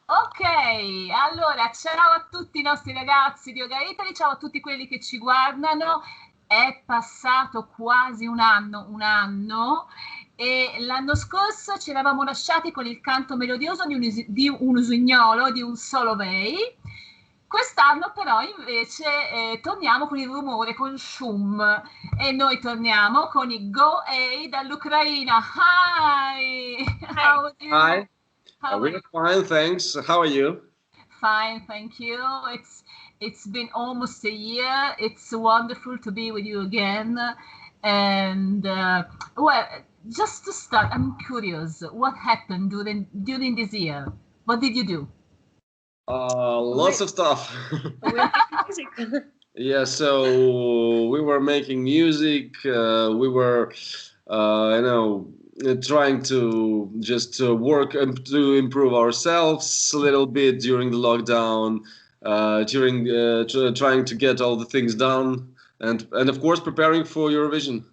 Ok, allora ciao a tutti i nostri ragazzi di OGAE Italy, ciao a tutti quelli che ci guardano. È passato quasi un anno e l'anno scorso ci eravamo lasciati con il canto melodioso di un usignolo, di un solovei. Quest'anno però invece torniamo con il rumore, con Shum, e noi torniamo con i OGAE dall'Ucraina. Hi! How are you? Hi. We're fine, thanks. How are you? Fine, thank you. It's been almost a year. It's wonderful to be with you again. And well, just to start, I'm curious. What happened during this year? What did you do? Lots of stuff. Yeah, so we were making music. We were, trying to just work and to improve ourselves a little bit during the lockdown, trying to get all the things done, and of course preparing for Eurovision.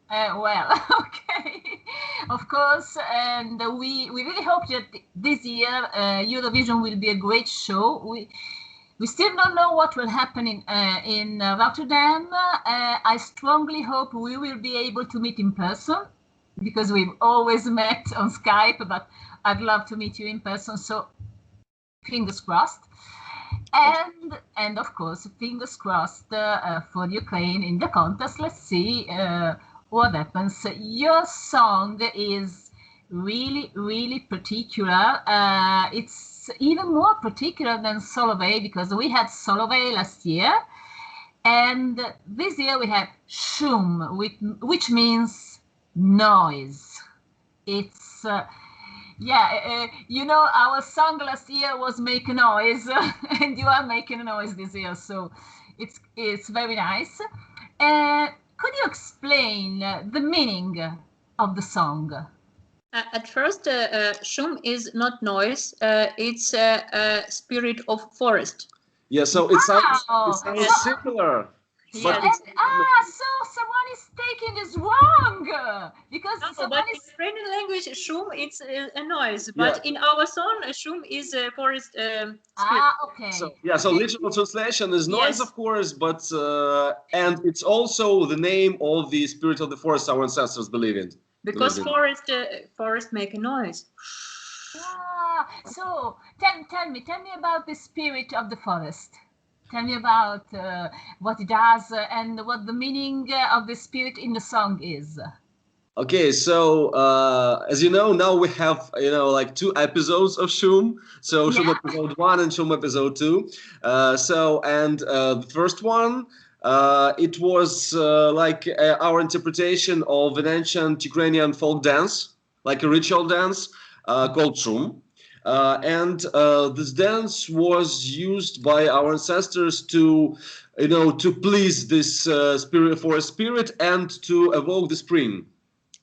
Well, okay, of course, and we really hope that this year Eurovision will be a great show. We still don't know what will happen in Rotterdam. I strongly hope we will be able to meet in person, because we've always met on Skype, but I'd love to meet you in person, so fingers crossed. And of course, fingers crossed for Ukraine in the contest. Let's see what happens. Your song is really, really particular. It's even more particular than Solovey, because we had Solovey last year, and this year we have Shum, which means noise. It's our song last year was Make a Noise, and you are making a noise this year, so it's very nice. Could you explain the meaning of the song? At first, Shum is not noise, it's a spirit of forest. Yeah, so it sounds similar. Yes. So someone is taking this wrong, because but in Ukrainian language, Shum it's a noise, but in our song, Shum is a forest spirit. Okay. So literal translation is noise, of course, but and it's also the name of the spirit of the forest our ancestors believe in. Because forest make a noise. So tell me about the spirit of the forest. Tell me about what it does and what the meaning of the spirit in the song is. Okay, so as you know, now we have like 2 episodes of Shum. So Shum episode 1 and Shum episode 2. The first one, it was like our interpretation of an ancient Ukrainian folk dance, like a ritual dance called Shum. This dance was used by our ancestors to please this forest spirit and to evoke the spring.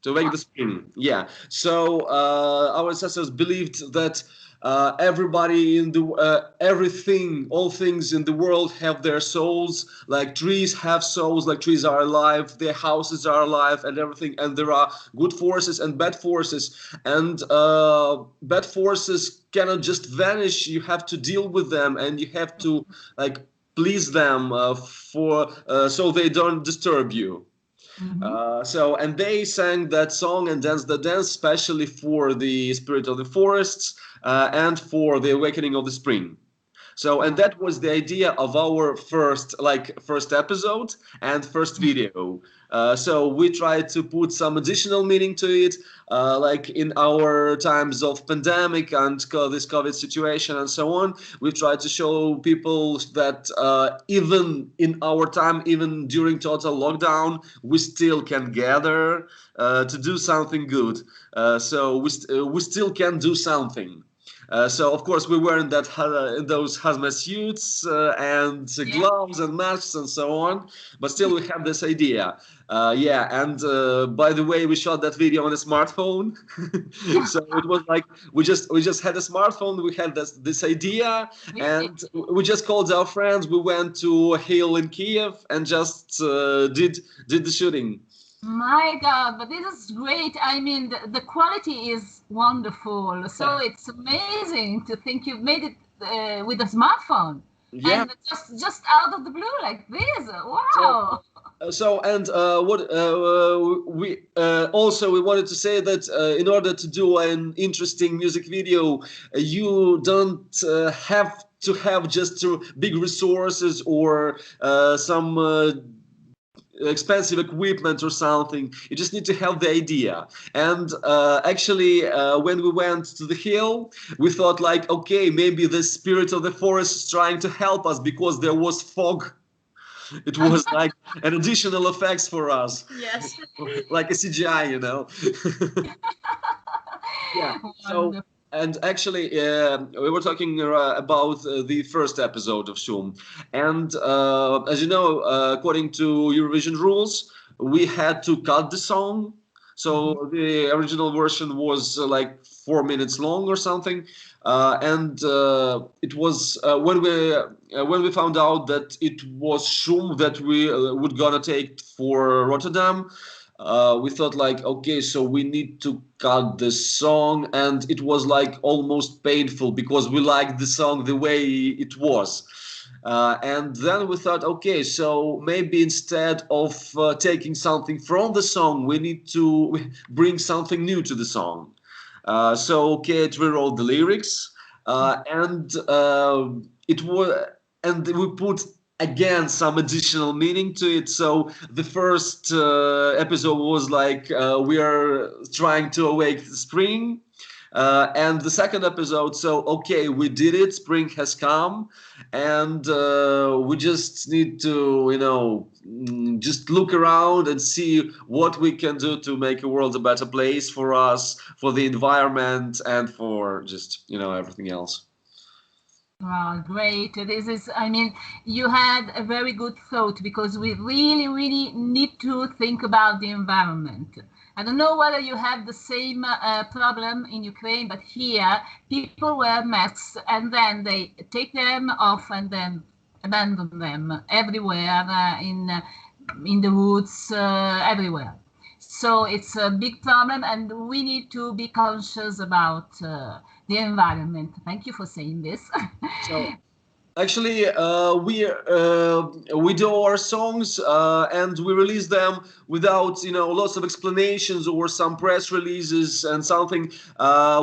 To wake the spring, yeah. So our ancestors believed that everybody in the all things in the world have their souls. Like trees have souls, like trees are alive, their houses are alive, and everything. And there are good forces and bad forces, and bad forces cannot just vanish. You have to deal with them, and you have to please them so they don't disturb you. And they sang that song and danced the dance especially for the spirit of the forests and for the awakening of the spring. And that was the idea of our first episode and first video. So we tried to put some additional meaning to it, like in our times of pandemic and this COVID situation and so on. We tried to show people that even in our time, even during total lockdown, we still can gather to do something good. So we still can do something. So of course we were in those hazmat suits and gloves and masks and so on, but still we had this idea. By the way, we shot that video on a smartphone. So it was like we just had a smartphone, we had this idea, and we just called our friends. We went to a hill in Kiev and just did the shooting. My God, but this is great. I mean, the quality is wonderful. So it's amazing to think you've made it with a smartphone. Yeah. And just out of the blue like this. Wow. And what we also we wanted to say that in order to do an interesting music video, you don't have to have just big resources or some expensive equipment or something. You just need to have the idea. And actually, when we went to the hill, we thought like, okay, maybe the spirit of the forest is trying to help us because there was fog. It was like an additional effects for us. Yes. Like a CGI, you know. Yeah. So, and actually, we were talking about the first episode of Shum. And as you know, according to Eurovision rules, we had to cut the song. So the original version was like 4 minutes long or something. And it was when we found out that it was Shum that we would gonna take for Rotterdam. We thought like, okay, so we need to cut the song, and it was like almost painful because we liked the song the way it was. And then we thought, okay, so maybe instead of taking something from the song, we need to bring something new to the song. So Kate rewrote the lyrics, and it was, and we put again some additional meaning to it. So the first episode was like we are trying to awake the spring, and the second episode, so okay, we did it, spring has come, and we just need to, you know, just look around and see what we can do to make the world a better place for us, for the environment, and for just, you know, everything else. Wow, great. This is, I mean, you had a very good thought, because we really, really need to think about the environment. I don't know whether you have the same problem in Ukraine, but here people wear masks and then they take them off and then abandon them everywhere, in the woods, everywhere. So it's a big problem, and we need to be conscious about the environment. Thank you for saying this. So actually, we do our songs and we release them without, you know, lots of explanations or some press releases and something.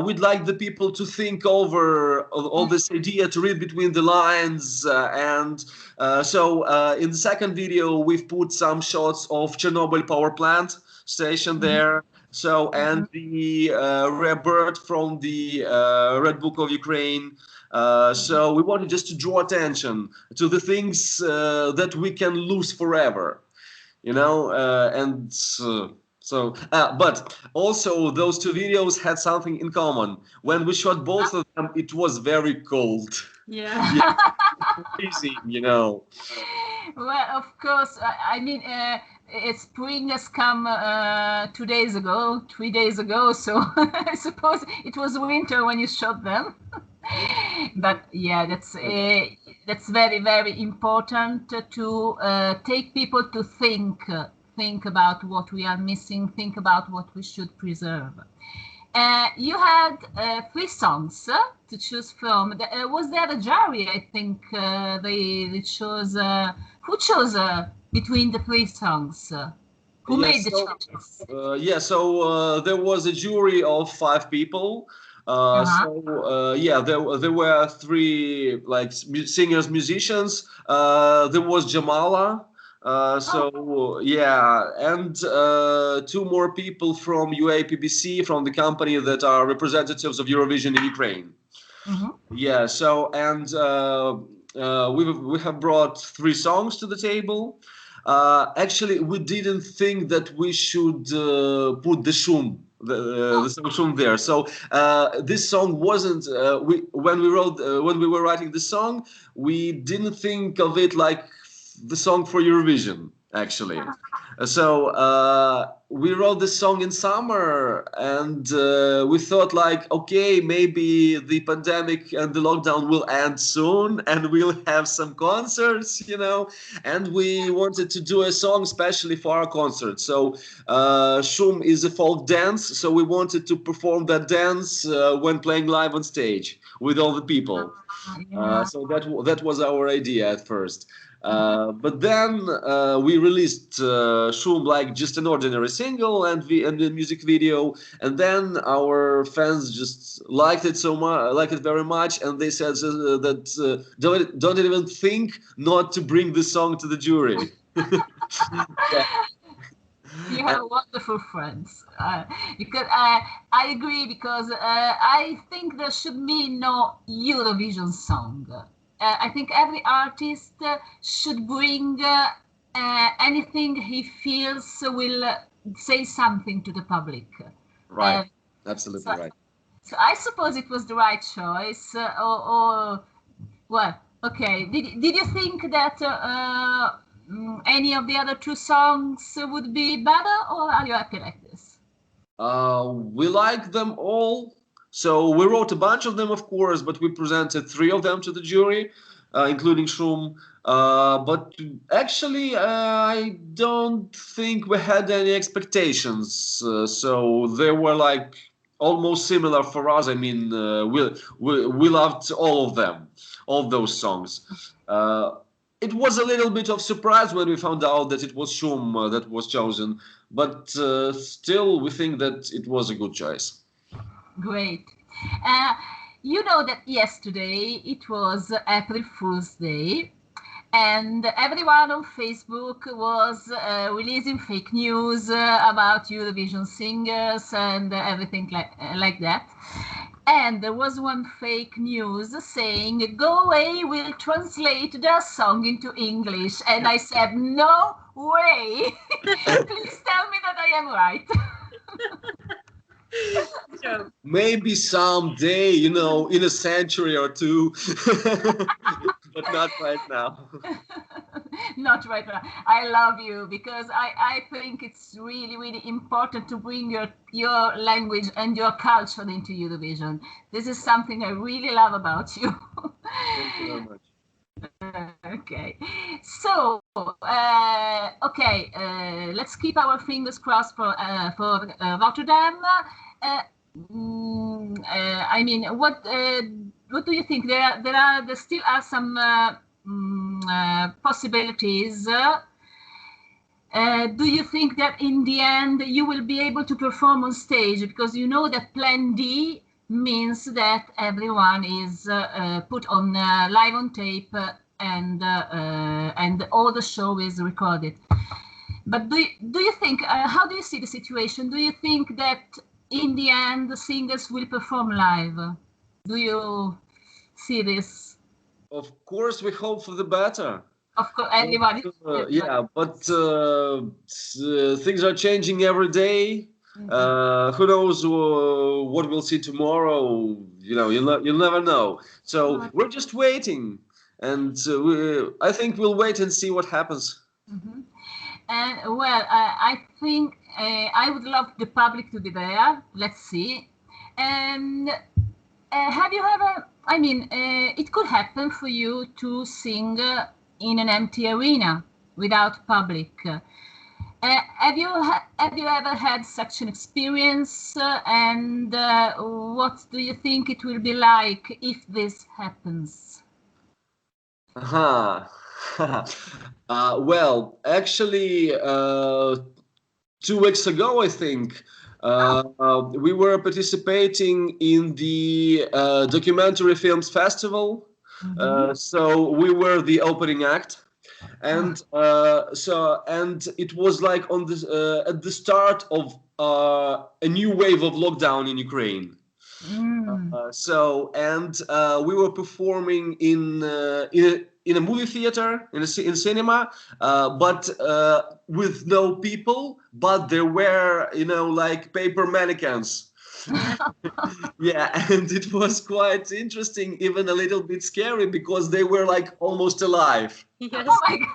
We'd like the people to think over all this idea, to read between the lines, and so in the second video we've put some shots of Chernobyl power plant station there. So, and the rare bird from the Red Book of Ukraine. So we wanted just to draw attention to the things that we can lose forever, you know, and so, but also those two videos had something in common. When we shot both of them, it was very cold. Yeah. Freezing, you know. Well, of course, I mean, spring has come 2 days ago, 3 days ago, so I suppose it was winter when you shot them. But yeah, that's very, very important to take people to think about what we are missing, think about what we should preserve. You had 3 songs to choose from. Was there a jury? I think they chose. Who chose between the 3 songs? Who made the choices? Yeah, so there was a jury of 5 people. So yeah, there were 3 like singers, musicians. There was Jamala. So yeah, and 2 more people from UAPBC, from the company that are representatives of Eurovision in Ukraine. Yeah, so and we have brought 3 songs to the table. Actually, we didn't think that we should put the Shum, the song Shum there. So this song wasn't. When we were writing the song, we didn't think of it like the song for Eurovision. actually. So we wrote this song in summer, and we thought like, okay, maybe the pandemic and the lockdown will end soon, and we'll have some concerts, you know. And we wanted to do a song especially for our concert. So Shum is a folk dance, so we wanted to perform that dance when playing live on stage with all the people. So that was our idea at first. But then we released Shum like just an ordinary single and the music video, and then our fans just liked it so much, liked it very much, and they said that don't even think not to bring this song to the jury. Yeah. You have wonderful friends. Because I agree, because I think there should be no Eurovision song. I think every artist should bring anything he feels will say something to the public. Right, absolutely right. So I suppose it was the right choice, or well, okay. Did you think that any of the other two songs would be better, or are you happy like this? We like them all. So we wrote a bunch of them, of course, but we presented 3 of them to the jury, including Shum. But actually, I don't think we had any expectations. So they were like almost similar for us. I mean, we loved all of them, all those songs. It was a little bit of surprise when we found out that it was Shum that was chosen, but still we think that it was a good choice. Great. You know that yesterday it was April Fool's Day, and everyone on Facebook was releasing fake news about Eurovision singers and everything like that. And there was one fake news saying, "Go Away will translate their song into English." And I said, no way. Please tell me that I am right. Maybe someday, you know, in a century or two, but not right now. Not right now. I love you, because I think it's really, really important to bring your language and your culture into Eurovision. This is something I really love about you. Thank you very much. Okay, so let's keep our fingers crossed for Rotterdam. I mean, what do you think? There still are some possibilities. Do you think that in the end you will be able to perform on stage? Because you know that Plan D means that everyone is put on live on tape, and all the show is recorded. But do you think, how do you see the situation? Do you think that in the end the singers will perform live? Do you see this? Of course, we hope for the better. Of course, everybody. Yeah, but things are changing every day. Who knows what we'll see tomorrow? You know, you'll never know. So we're just waiting, and I think we'll wait and see what happens. Mm-hmm. And well, I think I would love the public to be there. Let's see. And have you ever? I mean, it could happen for you to sing in an empty arena without public. Have you ever had such an experience? And what do you think it will be like if this happens? Well, actually, 2 weeks ago, I think, we were participating in the documentary films festival. So we were the opening act. And and it was like on this at the start of a new wave of lockdown in Ukraine. We were performing in a movie theater, in cinema, but with no people. But there were, you know, like paper mannequins. Yeah, and it was quite interesting, even a little bit scary, because they were like almost alive. Yes. Oh my God.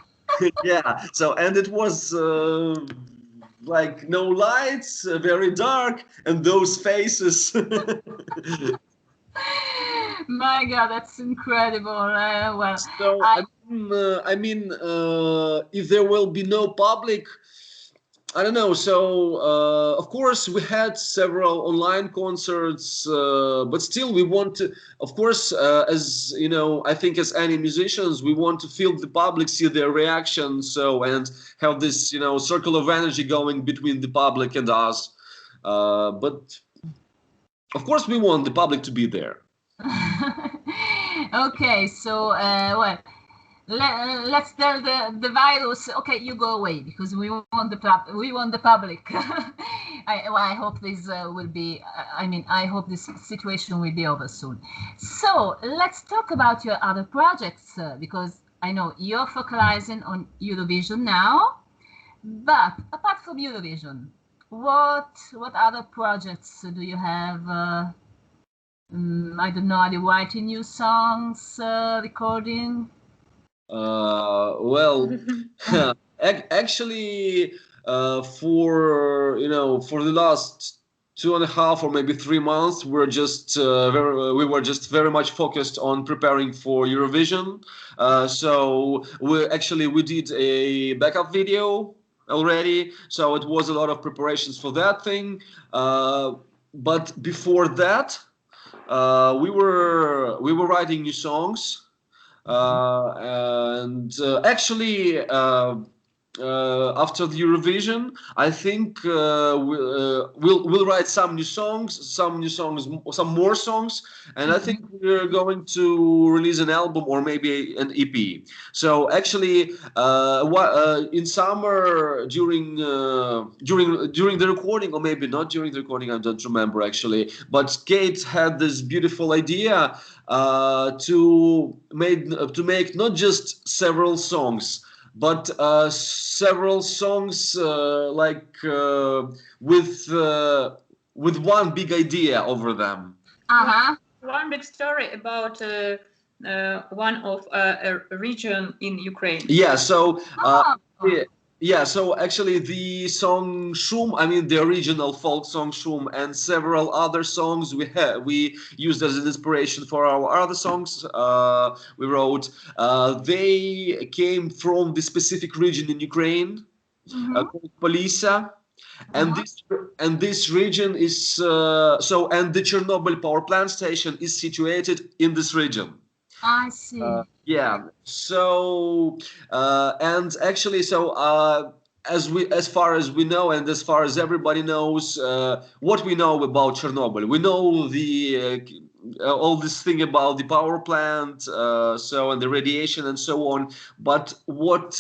Yeah. So, and it was like no lights, very dark, and those faces. My God, that's incredible. Well, So, if there will be no public, I don't know. So, of course, we had several online concerts, but still, we want to, of course, as you know, I think as any musicians, we want to feel the public, see their reaction, so and have this, circle of energy going between the public and us. But of course, we want the public to be there. Okay, so well, let's tell the virus. Okay, you go away because we want the public. I hope this will be. I hope this situation will be over soon. So let's talk about your other projects because I know you're focalizing on Eurovision now, but apart from Eurovision, what other projects do you have? I don't know. Are you writing new songs, recording? Well, actually, for the last 2.5 or maybe 3 months, we were just very much focused on preparing for Eurovision. So we did a backup video already. So it was a lot of preparations for that thing. But before that, we were writing new songs. Actually, after the Eurovision, I think we'll write some more songs, and I think we're going to release an album or maybe an EP. So actually, in summer during the recording, or maybe not during the recording, I don't remember actually. But Kate had this beautiful idea to make not just several songs, but several songs with one big idea over them. One big story about one of a region in Ukraine. Yeah. So. Yeah, so actually the song Shum, the original folk song Shum, and several other songs we used as an inspiration for our other songs we wrote. They came from the specific region in Ukraine called Polisa. And this region is and the Chernobyl power plant station is situated in this region. I see. Yeah. So and actually, as far as we know, and as far as everybody knows, what we know about Chernobyl, we know the all this thing about the power plant, and the radiation and so on. But what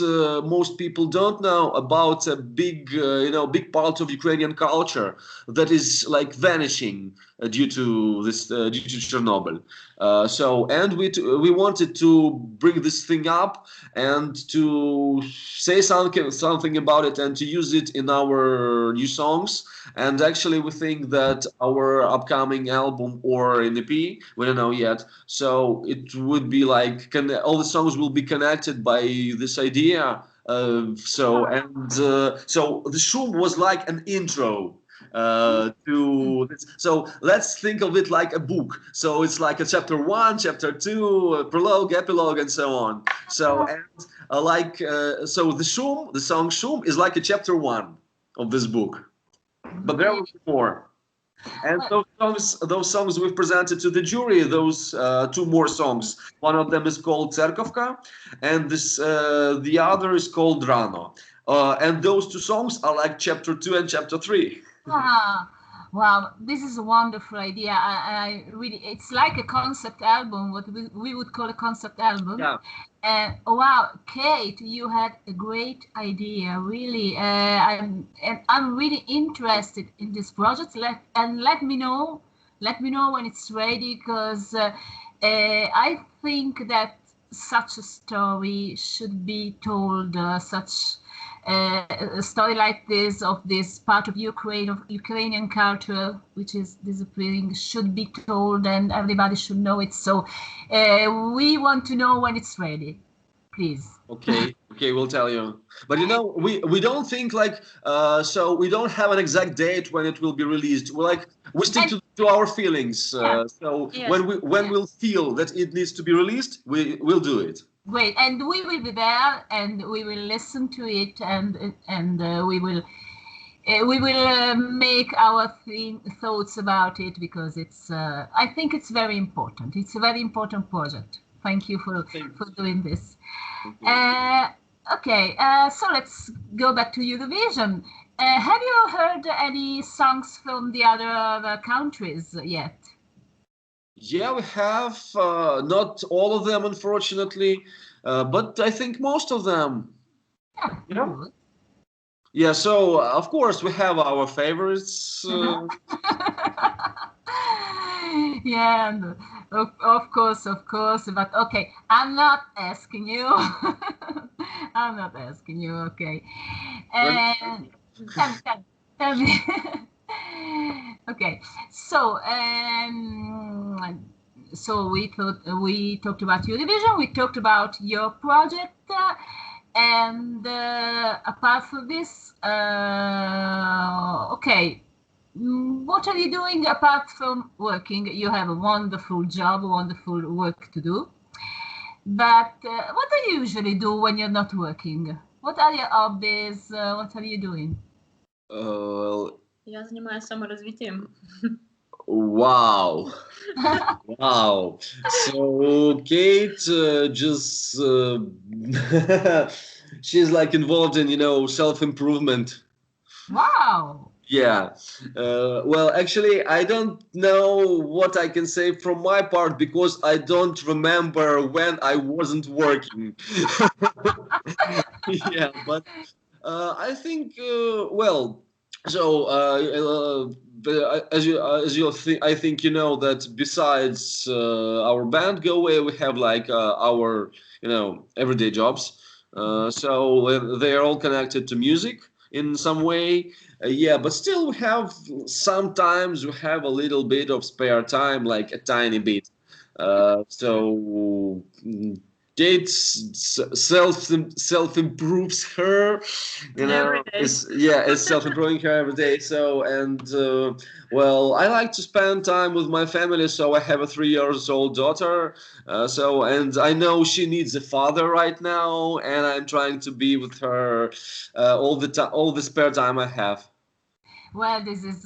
most people don't know about a big part of Ukrainian culture that is like vanishing due to Chernobyl. We wanted to bring this thing up and to say something about it and to use it in our new songs. And actually, we think that our upcoming album or an EP, we don't know yet. So it would be like all the songs will be connected by this idea. So the Shum was like an intro to this. So let's think of it like a book. So it's like a chapter 1, chapter 2, prologue, epilogue, and so on. So the song Shum is like a chapter 1 of this book. But there will be more. And those songs we've presented to the jury, those 2 more songs. One of them is called Tserkovka, and the other is called Rano. And those 2 songs are like chapter 2 and chapter 3. Wow, this is a wonderful idea. I really, it's like a concept album, what we would call a concept album. Yeah. Wow, Kate, you had a great idea, really. I'm really interested in this project. Let me know when it's ready, because I think that such a story should be told. A story like this, of this part of Ukraine, of Ukrainian culture, which is disappearing, should be told, and everybody should know it. So we want to know when it's ready. please. Okay, we'll tell you. But you know, we don't think like so we don't have an exact date when it will be released. We stick to our feelings. So Yes. when we'll feel that it needs to be released, will do it. Great, and we will be there, and we will listen to it, and we will make our thoughts about it, because it's. I think it's very important. It's a very important project. Thank you for doing this. Okay, so let's go back to Eurovision. Have you heard any songs from the other countries yet? Yeah, we have. Not all of them, unfortunately, but I think most of them. Yeah. Yeah, so of course we have our favorites. Yeah, and of course, but okay, I'm not asking you. I'm not asking you, okay. And tell me. Okay, so so we talked about Eurovision, we talked about your project, and apart from this, okay, what are you doing apart from working? You have a wonderful job, wonderful work to do. But what do you usually do when you're not working? What are your hobbies? What are you doing? Я занимаюсь саморазвитием. Wow. Wow. So Kate just she's like involved in, self-improvement. Wow. Yeah. Well, actually, I don't know what I can say from my part, because I don't remember when I wasn't working. Yeah, but I think, well, so I think you know that besides our band Go Away, we have like our everyday jobs. So they are all connected to music in some way. Yeah, but still sometimes we have a little bit of spare time, like a tiny bit. So Kate self improves her, Every day. It's self improving her every day. So well, I like to spend time with my family. So I have a 3-year-old daughter. And I know she needs a father right now, and I'm trying to be with her all the spare time I have. Well, this is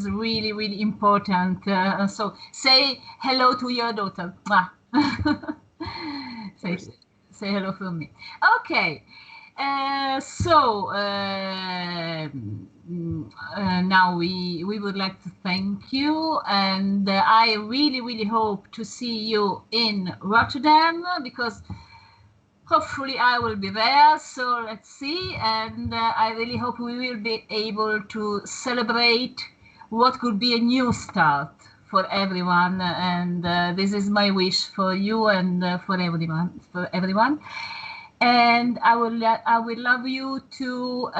really, really important. So say hello to your daughter. Say hello from me. Okay. So now we would like to thank you, and I really, really hope to see you in Rotterdam, because hopefully I will be there, so let's see. And I really hope we will be able to celebrate what could be a new start for everyone. And this is my wish for you and for everyone. And I would love you to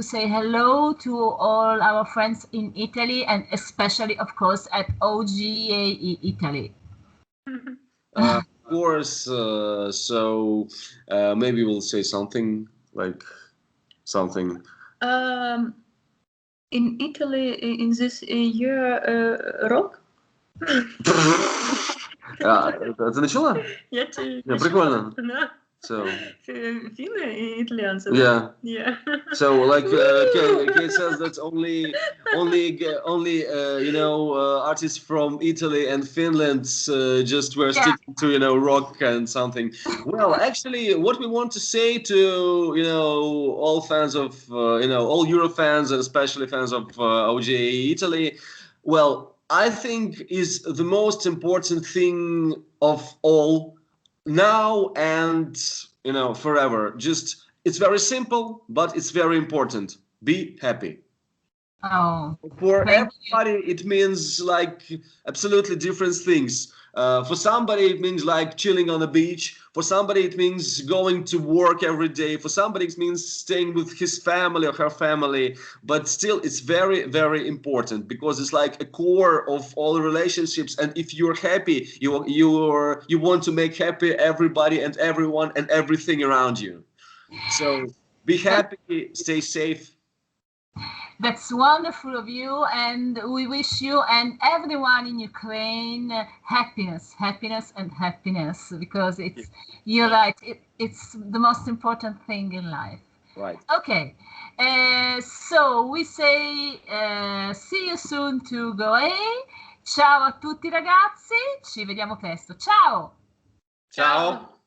say hello to all our friends in Italy, and especially, of course, at OGAE Italy. Of course. So maybe we'll say something like something. In Italy, in this year, rock. Ты начала? Я прикольно. So финны и итальянцы. Yeah. So like Kate says that only artists from Italy and Finland just were sticking to rock and something. Well, actually, what we want to say to all fans of all Euro fans, and especially fans of OGAE Italy, well, I think is the most important thing of all. Now and forever. Just it's very simple, but it's very important. Be happy. Oh, for everybody, it means like absolutely different things. For somebody, it means like chilling on the beach. For somebody, it means going to work every day. For somebody, it means staying with his family or her family. But still, it's very, very important because it's like a core of all relationships. And if you're happy, you want to make happy everybody and everyone and everything around you. So be happy, stay safe. That's wonderful of you, and we wish you and everyone in Ukraine happiness, happiness, and happiness, because you're right, it's the most important thing in life. Right. Okay, so we say see you soon to OGAE. Ciao a tutti ragazzi, ci vediamo presto. Ciao! Ciao!